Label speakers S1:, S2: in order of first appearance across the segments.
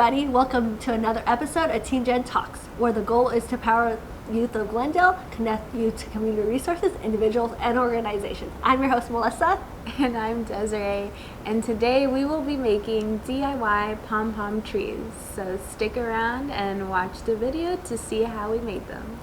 S1: everybody. Welcome to another episode of Teen Gen Talks, where the goal is to power youth of Glendale, connect you to community resources, individuals, and organizations. I'm your host, Melissa.
S2: And I'm Desiree. And today we will be making DIY pom-pom trees. So stick around and watch the video to see how we made them.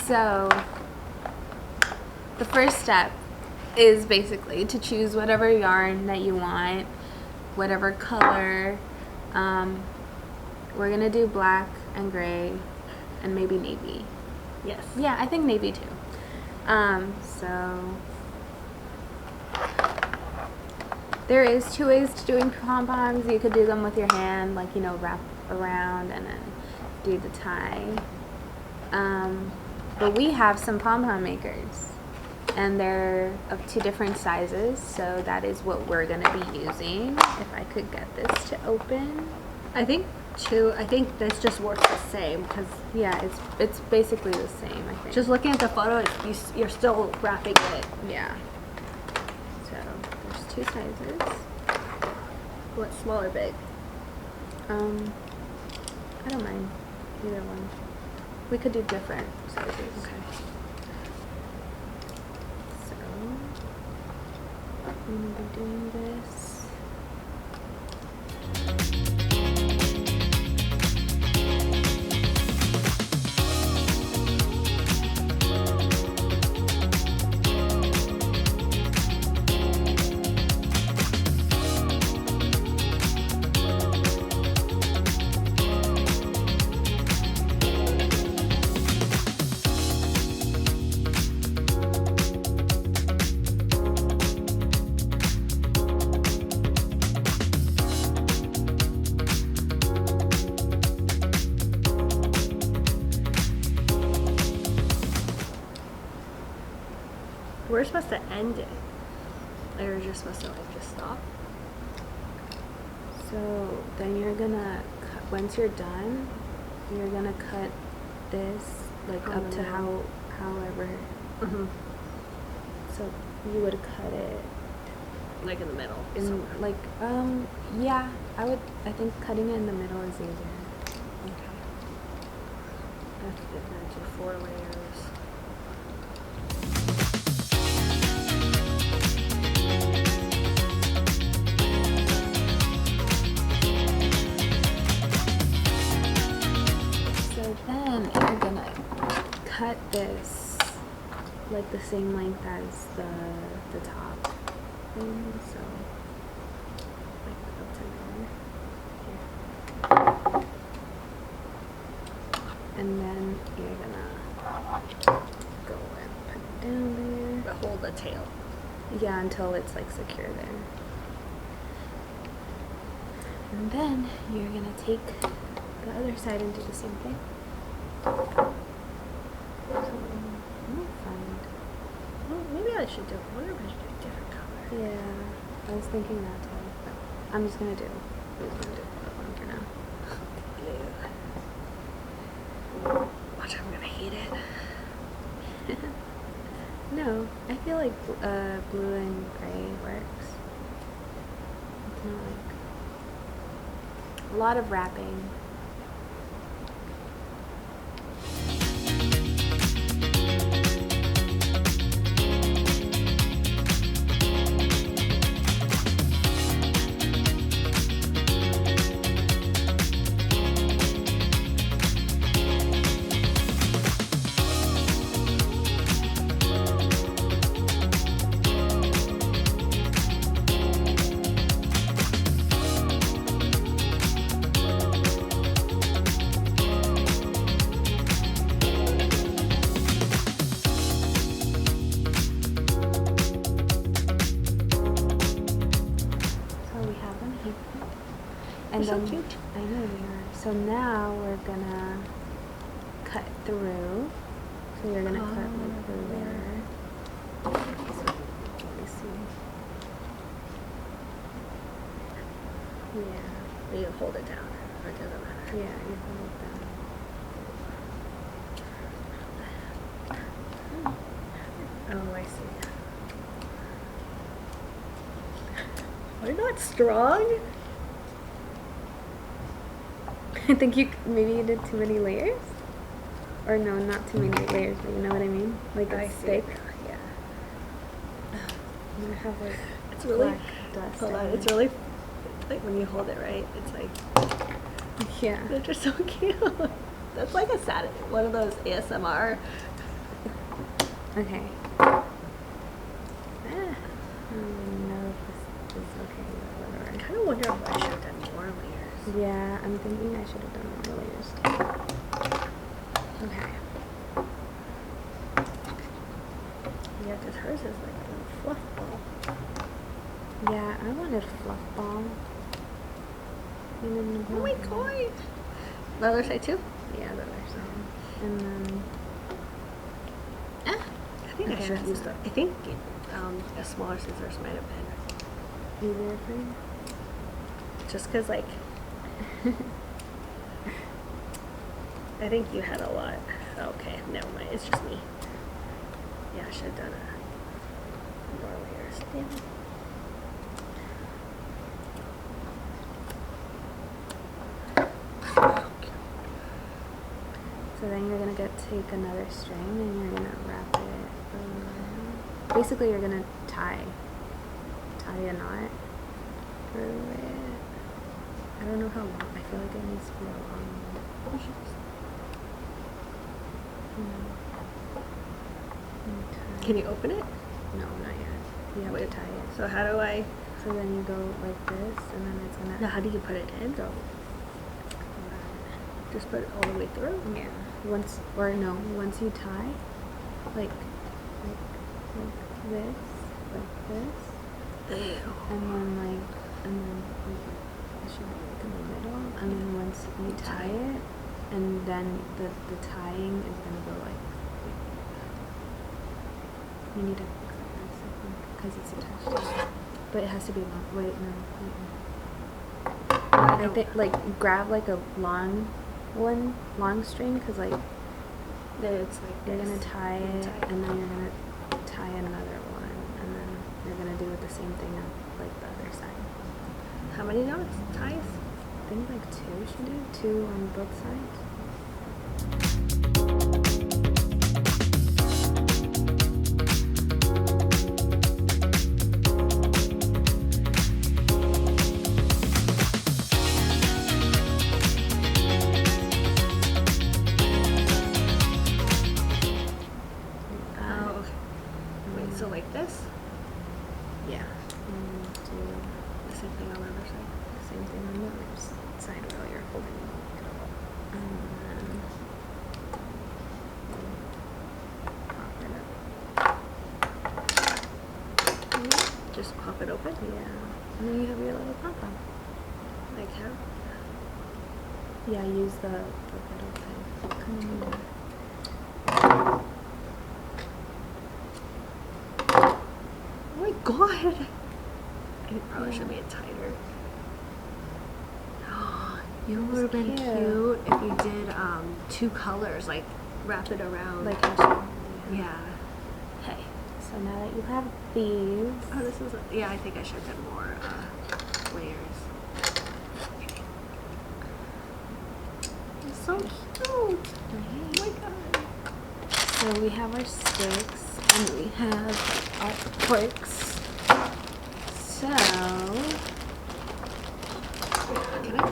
S2: So, the first step is basically to choose whatever yarn that you want, whatever color. We're gonna do black and gray and maybe navy.
S1: Yes.
S2: Yeah, I think navy too. So there is two ways to doing pom-poms. You could do them with your hand, like, wrap around and then do the tie. But we have some pom-pom makers, and they're of two different sizes, so that is what we're going to be using. If I could get this to open.
S1: I think this just works the same, because
S2: Yeah, it's basically the same, I think.
S1: just looking at the photo, you're still wrapping it.
S2: Yeah. So, there's two sizes.
S1: What's small or big?
S2: I don't mind either one. We could do different sizes.
S1: Okay.
S2: So, I'm going to be doing this.
S1: We're supposed to end it. Or you're just supposed to just stop.
S2: So then you're gonna cut, once you're done, you're gonna cut this like up to however.
S1: Mm-hmm.
S2: So you would cut it
S1: Like in the middle.
S2: in
S1: somewhere.
S2: yeah, I think cutting it in the middle is easier.
S1: Okay. That's good. Then do 4 layers.
S2: So then you're gonna cut this like the same length as the top thing, so like up to there. And then you're gonna go and put it down
S1: But hold the tail.
S2: there. Yeah, until it's like secure there. And then you're gonna take the other side and do the same thing. So, I'll find.
S1: Well, maybe I should do. I wonder if I should do a different color.
S2: Yeah, I was thinking that too. But I'm just gonna do that one for now.
S1: Watch, I'm gonna hate it.
S2: No, I feel like blue and gray works. It's not like a lot of wrapping. And
S1: They're so
S2: then,
S1: cute.
S2: I know they are. So now we're gonna cut through. So you're gonna cut like through there. So, let me see.
S1: Yeah. But you hold it down, or it doesn't matter.
S2: Yeah, you hold it down.
S1: Oh, I see. Are you not strong?
S2: I think maybe you did too many layers? Or no, not too many layers, but you know what I mean? Like
S1: I
S2: a
S1: see.
S2: stick.
S1: Yeah.
S2: I'm gonna have like
S1: It's really,
S2: black dust.
S1: hold on,
S2: everywhere.
S1: it's really, like when you hold it right, it's like,
S2: Yeah.
S1: they're just so cute. That's like a sad, one of those ASMR.
S2: Okay. I don't know if this is okay, but
S1: I
S2: whatever.
S1: kind of wonder if I should have done more layers.
S2: Yeah, I'm thinking I should have done more layers. Okay.
S1: Yeah, because hers is like a little fluff ball.
S2: Yeah, I wanted fluff ball.
S1: Oh my god! The other side too?
S2: Yeah, the other side. And then
S1: I think I
S2: Okay,
S1: should have
S2: that's
S1: used
S2: not-
S1: I think a smaller scissors might have been.
S2: easier for you.
S1: Just because, like, I think you had a lot. Okay, never mind. It's just me. Yeah, I should have done more layers. Damn it.
S2: So then you're gonna take another string and you're gonna wrap it around. Basically, you're gonna tie a knot through it. I don't know how long. I feel like it needs to be a long one.
S1: Can you open it?
S2: No, not yet. You have
S1: Wait,
S2: to tie it.
S1: So how do I?
S2: So then you go like this, and then it's gonna
S1: Now, how do you put it in?
S2: go.
S1: Just put it all the way through.
S2: Yeah. Once you tie, like this,
S1: Ew.
S2: and then it should be like in the middle, and then once you tie it, and then the tying is gonna go like you need to fix this, I think, because it's attached to it. But it has to be long. Wait, no. I think like grab like a long string, because like
S1: Then it's like
S2: you're
S1: this.
S2: gonna tie
S1: You
S2: it,
S1: tie it.
S2: and then you're gonna tie another one, and then you're gonna do it the same thing on like the other side.
S1: How many knots? Ties?
S2: I think like 2 should do 2 on both sides.
S1: Oh, okay. Wait, so like this?
S2: Yeah. And do
S1: The same thing on the other side?
S2: the same thing on the other side while you're holding it. And then pop it up.
S1: Just pop it open?
S2: Yeah. And then you have your little pom-pom.
S1: Like how?
S2: Yeah, use the little thing.
S1: Oh my god! It probably should be a tighter. You would have been
S2: cute.
S1: cute if you did 2 colors, like wrap it around.
S2: Like how
S1: yeah. Hey.
S2: So now that you have these,
S1: Oh, this is. Yeah, I think I should have done more layers. It's so cute. Oh my god.
S2: so we have our sticks and we have our forks. So
S1: Can I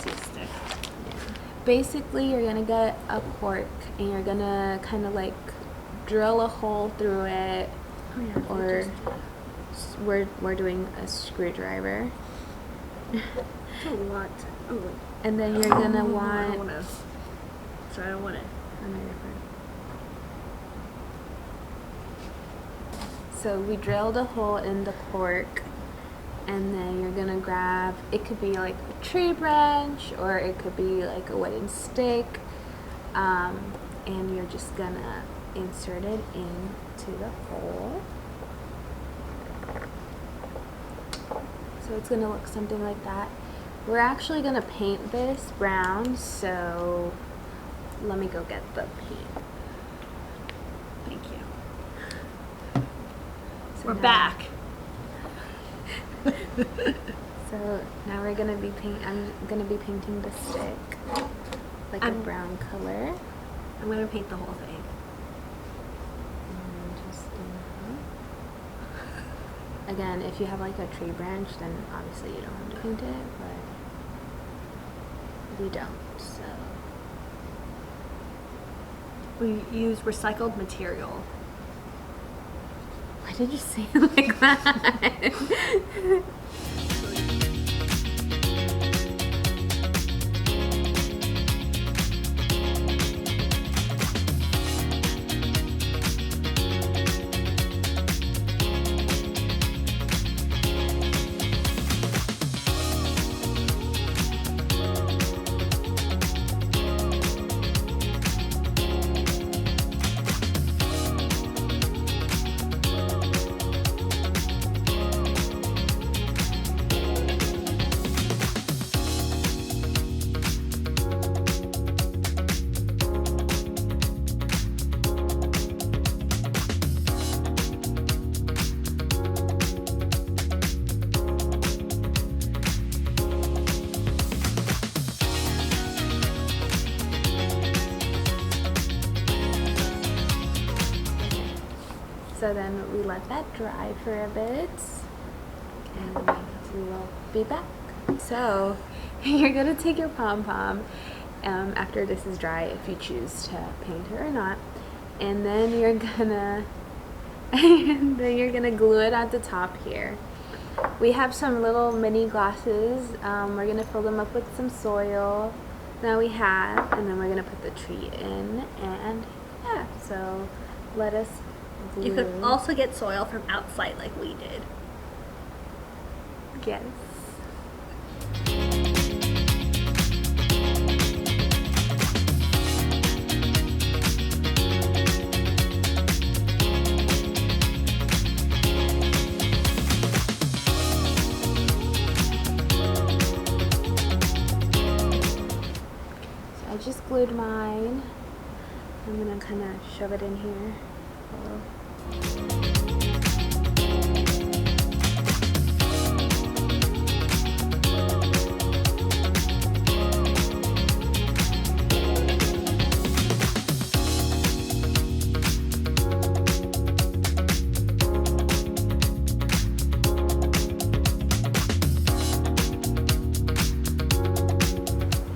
S1: see a stick?
S2: basically, you're gonna get a cork and you're gonna kind of like drill a hole through it,
S1: Oh yeah.
S2: or we're doing a screwdriver,
S1: It's a lot. Oh, wait.
S2: and then you're gonna
S1: I don't
S2: want.
S1: wanna. Sorry, I don't want it.
S2: Oh, no, you're fine. So we drilled a hole in the cork, and then you're gonna grab, it could be like a tree branch or it could be like a wooden stick, and you're just gonna insert it into the hole. So it's gonna look something like that. We're actually gonna paint this brown, so let me go get the paint.
S1: Thank you. We're back.
S2: So now we're gonna be I'm gonna be painting the stick like a brown color.
S1: I'm gonna paint the whole thing.
S2: Again, if you have like a tree branch, then obviously you don't have to paint it, but we don't, so.
S1: We use recycled material.
S2: Why did you say it like that? So then we let that dry for a bit, and we will be back. So you're gonna take your pom-pom after this is dry, if you choose to paint it or not, and then you're gonna glue it at the top here. We have some little mini glasses. We're gonna fill them up with some soil. Now we have, and then we're gonna put the tree in, and yeah. So let us.
S1: You could also get soil from outside like we did.
S2: Yes. So I just glued mine. I'm gonna kind of shove it in here.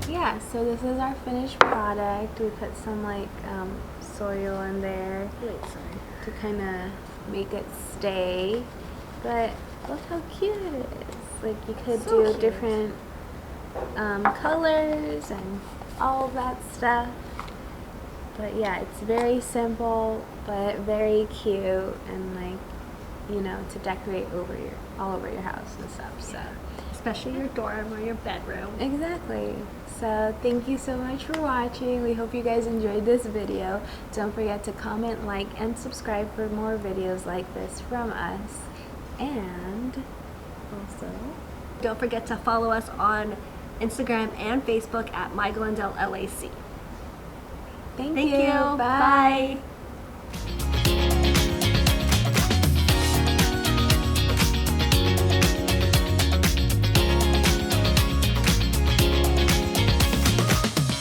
S2: Yeah, so this is our finished product. We put some like soil in there to kind of make it stay, but look how cute it is. Like you could
S1: So
S2: do
S1: cute.
S2: different colors and all of that stuff, but yeah, it's very simple but very cute, and like, you know, to decorate all over your house and stuff. So
S1: especially your dorm or your bedroom.
S2: exactly. So thank you so much for watching. We hope you guys enjoyed this video. Don't forget to comment, like, and subscribe for more videos like this from us. And also,
S1: don't forget to follow us on Instagram and Facebook at MyGlendaleLAC.
S2: thank
S1: Thank
S2: you.
S1: you. Bye.